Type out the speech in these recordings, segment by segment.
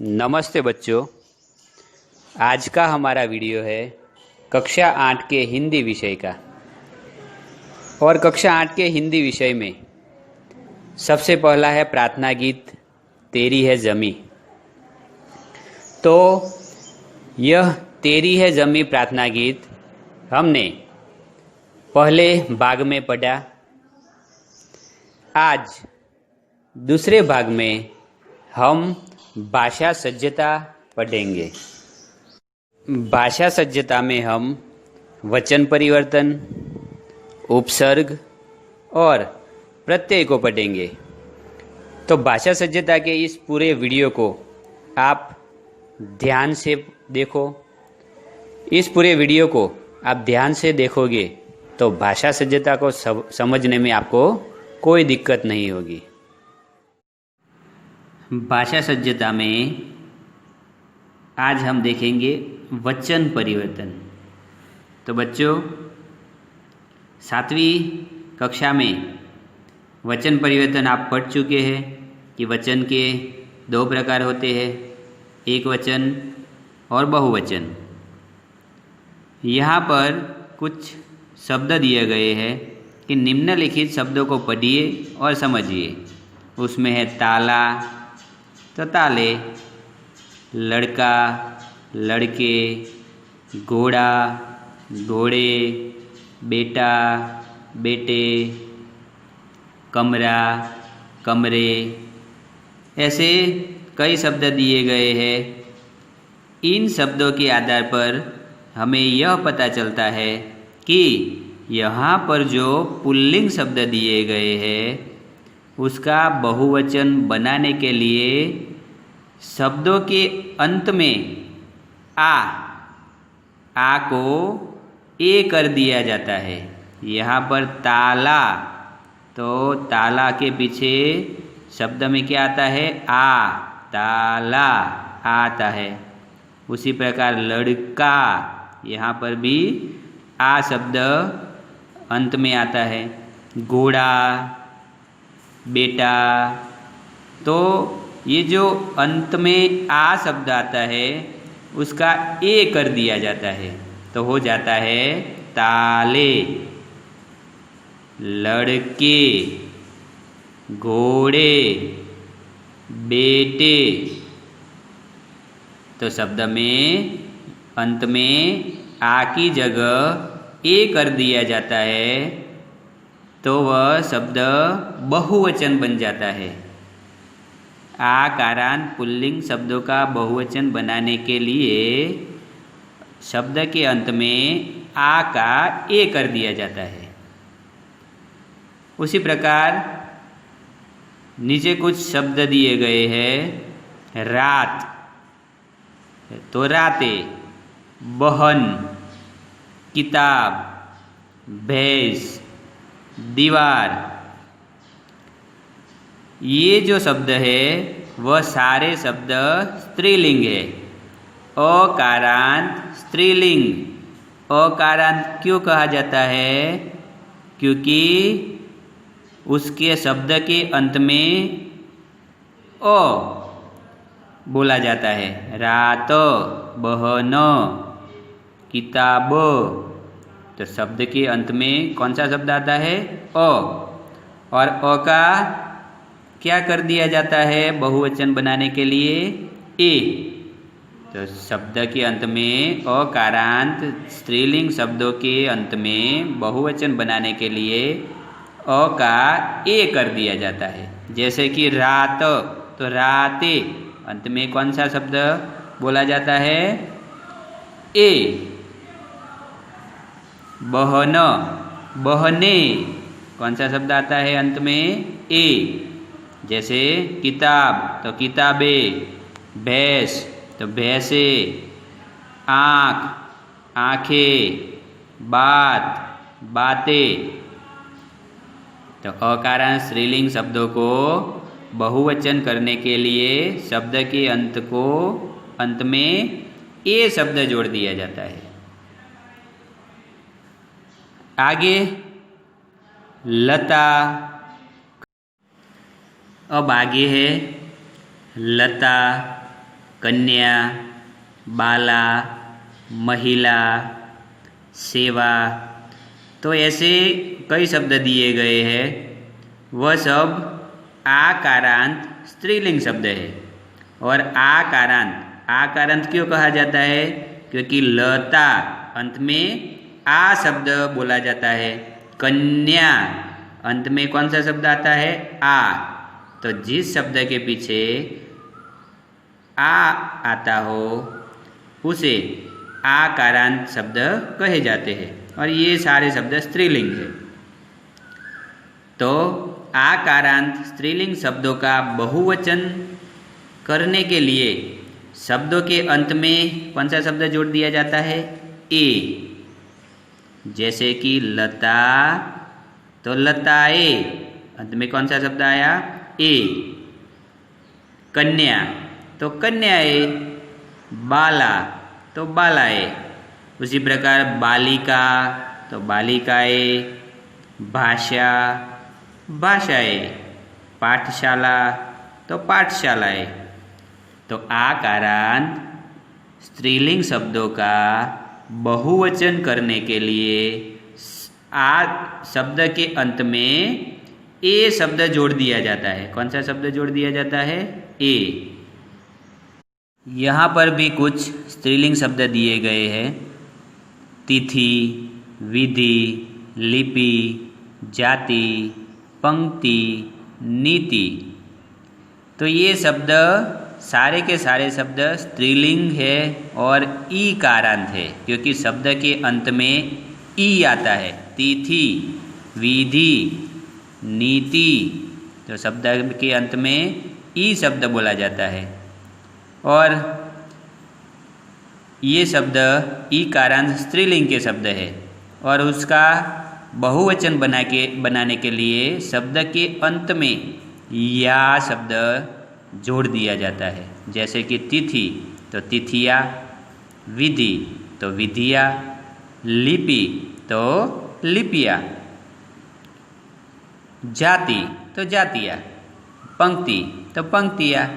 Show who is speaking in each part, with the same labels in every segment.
Speaker 1: नमस्ते बच्चों। आज का हमारा वीडियो है कक्षा 8 के हिंदी विषय का। और कक्षा 8 के हिंदी विषय में सबसे पहला है प्रार्थना गीत तेरी है ज़मीं। तो यह तेरी है ज़मीं प्रार्थना गीत हमने पहले भाग में पढ़ा। आज दूसरे भाग में हम भाषा सज्जता पढ़ेंगे। भाषा सज्जता में हम वचन परिवर्तन, उपसर्ग और प्रत्यय को पढ़ेंगे। तो भाषा सज्जता के इस पूरे वीडियो को आप ध्यान से देखो। इस पूरे वीडियो को आप ध्यान से देखोगे तो भाषा सज्जता को समझने में आपको कोई दिक्कत नहीं होगी। भाषा सज्जता में आज हम देखेंगे वचन परिवर्तन। तो बच्चों, 7वीं कक्षा में वचन परिवर्तन आप पढ़ चुके हैं कि वचन के 2 प्रकार होते हैं, एक वचन और बहुवचन। यहाँ पर कुछ शब्द दिए गए हैं कि निम्नलिखित शब्दों को पढ़िए और समझिए। उसमें है ताला तो ताले, लड़का, लड़के, घोड़ा, घोड़े, बेटा, बेटे, कमरा, कमरे, ऐसे कई शब्द दिए गए हैं। इन शब्दों के आधार पर हमें यह पता चलता है कि यहाँ पर जो पुल्लिंग शब्द दिए गए हैं उसका बहुवचन बनाने के लिए शब्दों के अंत में आ को ए कर दिया जाता है। यहाँ पर ताला, तो ताला के पीछे शब्द में क्या आता है? आ, ताला आता है। उसी प्रकार लड़का, यहाँ पर भी आ शब्द अंत में आता है। घोड़ा, बेटा, तो ये जो अंत में आ शब्द आता है उसका ए कर दिया जाता है, तो हो जाता है ताले, लड़के, घोड़े, बेटे। तो शब्द में अंत में आ की जगह ए कर दिया जाता है तो वह शब्द बहुवचन बन जाता है। आकारांत पुल्लिंग शब्दों का बहुवचन बनाने के लिए शब्द के अंत में आ का ए कर दिया जाता है। उसी प्रकार नीचे कुछ शब्द दिए गए हैं। रात तो राते, बहन, किताब, भैंस, दीवार। ये जो शब्द है वह सारे शब्द स्त्रीलिंग है। अकारांत स्त्रीलिंग। अकारांत क्यों कहा जाता है? क्योंकि उसके शब्द के अंत में अ बोला जाता है। रात, बहन, किताब, तो शब्द के अंत में कौन सा शब्द आता है? अ। और अ का क्या कर दिया जाता है बहुवचन बनाने के लिए? ए। तो शब्द के अंत में अकारांत स्त्रीलिंग शब्दों के अंत में बहुवचन बनाने के लिए अ का ए कर दिया जाता है। जैसे कि रात, तो राते, अंत में कौन सा शब्द बोला जाता है? ए। बहन, बहने, कौन सा शब्द आता है अंत में? ए। जैसे किताब, तो किताबें, भैंस, तो भैंसे, आँख, आँखें, बात, बातें। तो अकारांत स्त्रीलिंग शब्दों को बहुवचन करने के लिए शब्द के अंत में ए शब्द जोड़ दिया जाता है। आगे लता। अब आगे है लता, कन्या, बाला, महिला, सेवा। तो ऐसे कई शब्द दिए गए हैं, वह सब आकारांत स्त्रीलिंग शब्द है। और आकारांत क्यों कहा जाता है? क्योंकि लता अंत में आ शब्द बोला जाता है। कन्या अंत में कौन सा शब्द आता है? आ। तो जिस शब्द के पीछे आ आता हो उसे आकारांत शब्द कहे जाते हैं। और ये सारे शब्द स्त्रीलिंग है। तो आकारांत स्त्रीलिंग शब्दों का बहुवचन करने के लिए शब्दों के अंत में कौन सा शब्द जोड़ दिया जाता है? ए। जैसे कि लता, तो लताए अंत में कौन सा शब्द आया? ए। कन्या, तो कन्याए। बाला, तो बालाए। उसी प्रकार बालिका, तो बालिकाए। भाषा, भाषाए। पाठशाला, तो पाठशालाए। तो आकारांत स्त्रीलिंग शब्दों का बहुवचन करने के लिए आ शब्द के अंत में ए शब्द जोड़ दिया जाता है। कौन सा शब्द जोड़ दिया जाता है? ए। यहाँ पर भी कुछ स्त्रीलिंग शब्द दिए गए हैं। तिथि, विधि, लिपि, जाति, पंक्ति, नीति। तो ये शब्द सारे के सारे शब्द स्त्रीलिंग है और ई कारांत है, क्योंकि शब्द के अंत में ई आता है। तिथि, विधि, नीति, तो शब्द के अंत में ई शब्द बोला जाता है। और ये शब्द ई कारांत स्त्रीलिंग के शब्द है और उसका बहुवचन बनाने के लिए शब्द के अंत में या शब्द जोड़ दिया जाता है। जैसे कि तिथि, तो तिथिया। विधि, तो विधिया। लिपि, तो लिपिया। जाति, तो जातिया। पंक्ति, तो पंक्तिया।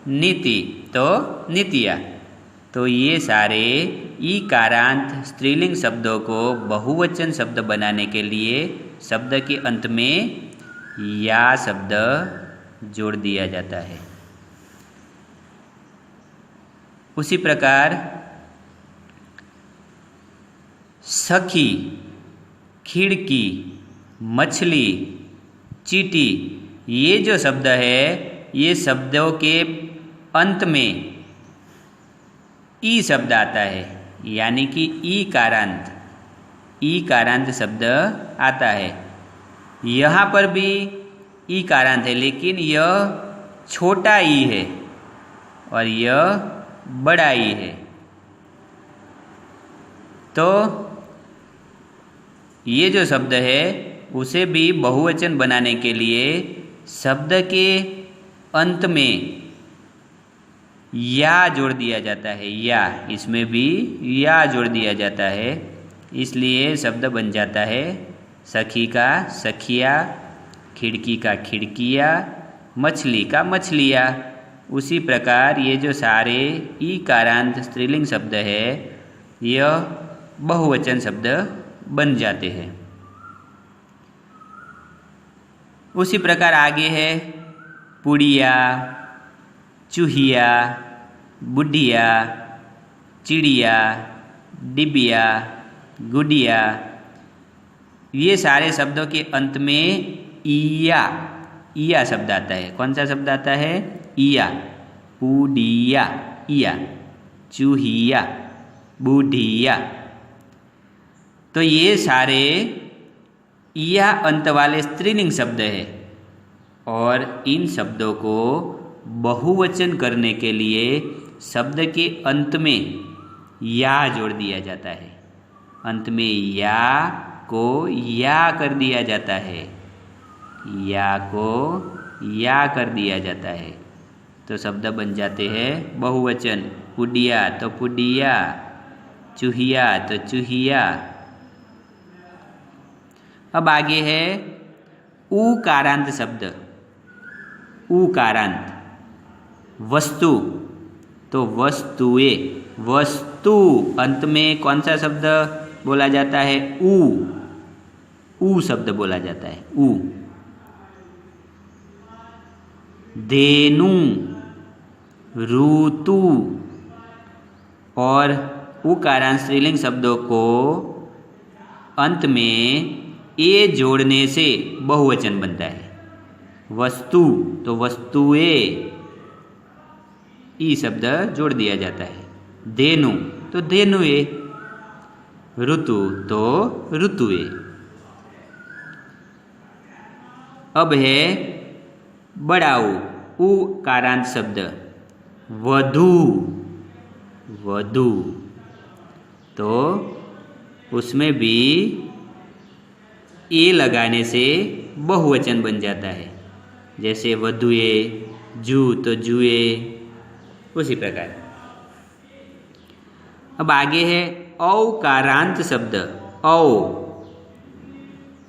Speaker 1: नीति, तो नीतिया। तो ये सारे ई कारांत स्त्रीलिंग शब्दों को बहुवचन शब्द बनाने के लिए शब्द के अंत में या शब्द जोड़ दिया जाता है। उसी प्रकार सखी, खिड़की, मछली, चींटी, ये जो शब्द है ये शब्दों के अंत में ई शब्द आता है, यानी कि ई कारांत शब्द आता है। यहाँ पर भी ई कारांत है, लेकिन यह छोटा ई है और यह बड़ा ई है। तो ये जो शब्द है उसे भी बहुवचन बनाने के लिए शब्द के अंत में या जोड़ दिया जाता है। या, इसमें भी या जोड़ दिया जाता है, इसलिए शब्द बन जाता है सखी का सखिया, खिड़की का खिड़किया, मछली का मछलिया। उसी प्रकार ये जो सारे ई कारांत स्त्रीलिंग शब्द है यह बहुवचन शब्द बन जाते हैं। उसी प्रकार आगे है पुड़िया, चूहिया, बुढ़िया, चिड़िया, डिबिया, गुड़िया। ये सारे शब्दों के अंत में इया शब्द आता है। कौन सा शब्द आता है? इया। पुड़िया, इया। चूहिया, बुढ़िया। तो ये सारे इया अंत वाले स्त्रीलिंग शब्द है और इन शब्दों को बहुवचन करने के लिए शब्द के अंत में या जोड़ दिया जाता है। अंत में या को या कर दिया जाता है, या को या कर दिया जाता है, तो शब्द बन जाते हैं बहुवचन। पुडिया, तो पुडिया। चूहिया, तो चूहिया। अब आगे है ऊकारांत शब्द। ऊकारांत वस्तु, तो वस्तुएं, वस्तु अंत में कौन सा शब्द बोला जाता है? ऊ शब्द बोला जाता है, ऊ। धेनु, ऋतु और उकारांत स्त्रीलिंग शब्दों को अंत में ए जोड़ने से बहुवचन बनता है। वस्तु तो वस्तुएं, ई शब्द जोड़ दिया जाता है। धेनु तो धेनुए, ऋतु तो ऋतुए। अब है बड़ा ऊ कारांत शब्द, वधू, वधू। तो उसमें भी ए लगाने से बहुवचन बन जाता है, जैसे वधुए, जू तो जुए, उसी प्रकार। अब आगे है औकारांत शब्द, औ,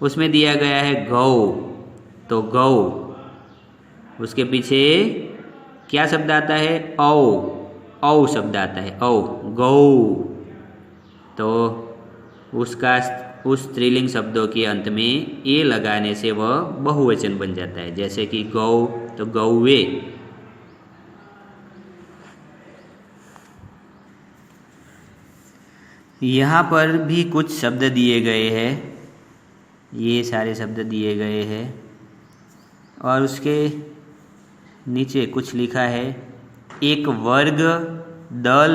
Speaker 1: उसमें दिया गया है गौ, तो गौ, उसके पीछे क्या शब्द आता है? औ शब्द आता है, औ, गौ। तो उसका उस स्त्रीलिंग शब्दों के अंत में ए लगाने से वह बहुवचन बन जाता है, जैसे कि गौ तो गौवे। यहाँ पर भी कुछ शब्द दिए गए हैं, ये सारे शब्द दिए गए हैं और उसके नीचे कुछ लिखा है, एक वर्ग, दल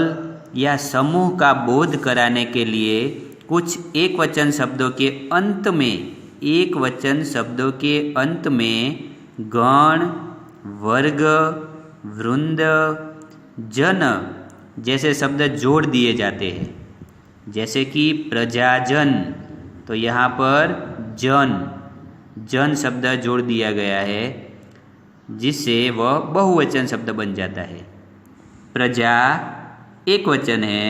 Speaker 1: या समूह का बोध कराने के लिए कुछ एकवचन शब्दों के अंत में, एकवचन शब्दों के अंत में गण, वर्ग, वृंद, जन जैसे शब्द जोड़ दिए जाते हैं। जैसे कि प्रजाजन, तो यहाँ पर जन शब्द जोड़ दिया गया है, जिससे वह बहुवचन शब्द बन जाता है। प्रजा एक वचन है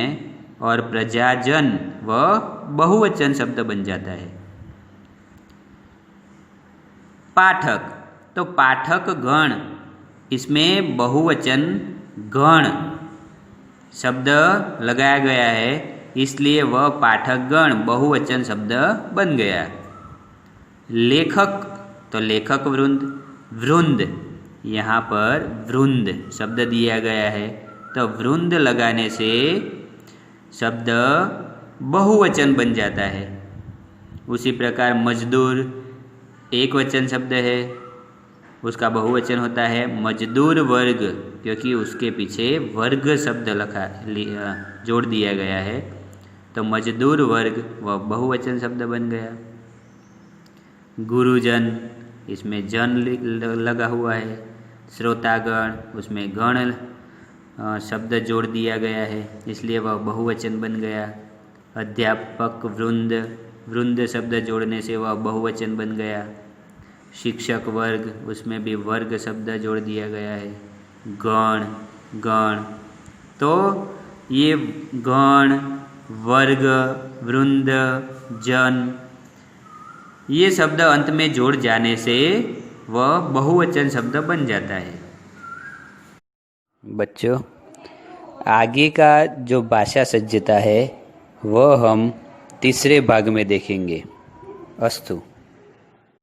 Speaker 1: और प्रजाजन वह बहुवचन शब्द बन जाता है। पाठक, तो पाठक गण, इसमें बहुवचन गण शब्द लगाया गया है, इसलिए वह पाठक गण बहुवचन शब्द बन गया। लेखक, तो लेखक वृंद, वृंद, यहाँ पर वृंद शब्द दिया गया है, तो वृंद लगाने से शब्द बहुवचन बन जाता है। उसी प्रकार मजदूर एक वचन शब्द है, उसका बहुवचन होता है मजदूर वर्ग, क्योंकि उसके पीछे वर्ग शब्द जोड़ दिया गया है, तो मजदूर वर्ग वह बहुवचन शब्द बन गया। गुरुजन, इसमें जन लगा हुआ है। श्रोतागण, उसमें गण शब्द जोड़ दिया गया है, इसलिए वह बहुवचन बन गया। अध्यापक वृंद, वृंद शब्द जोड़ने से वह बहुवचन बन गया। शिक्षक वर्ग, उसमें भी वर्ग शब्द जोड़ दिया गया है। गण, तो ये गण, वर्ग, वृंद, जन, ये शब्द अंत में जोड़ जाने से वह बहुवचन शब्द बन जाता है। बच्चों, आगे का जो भाषा सज्जता है वह हम तीसरे भाग में देखेंगे। अस्तु।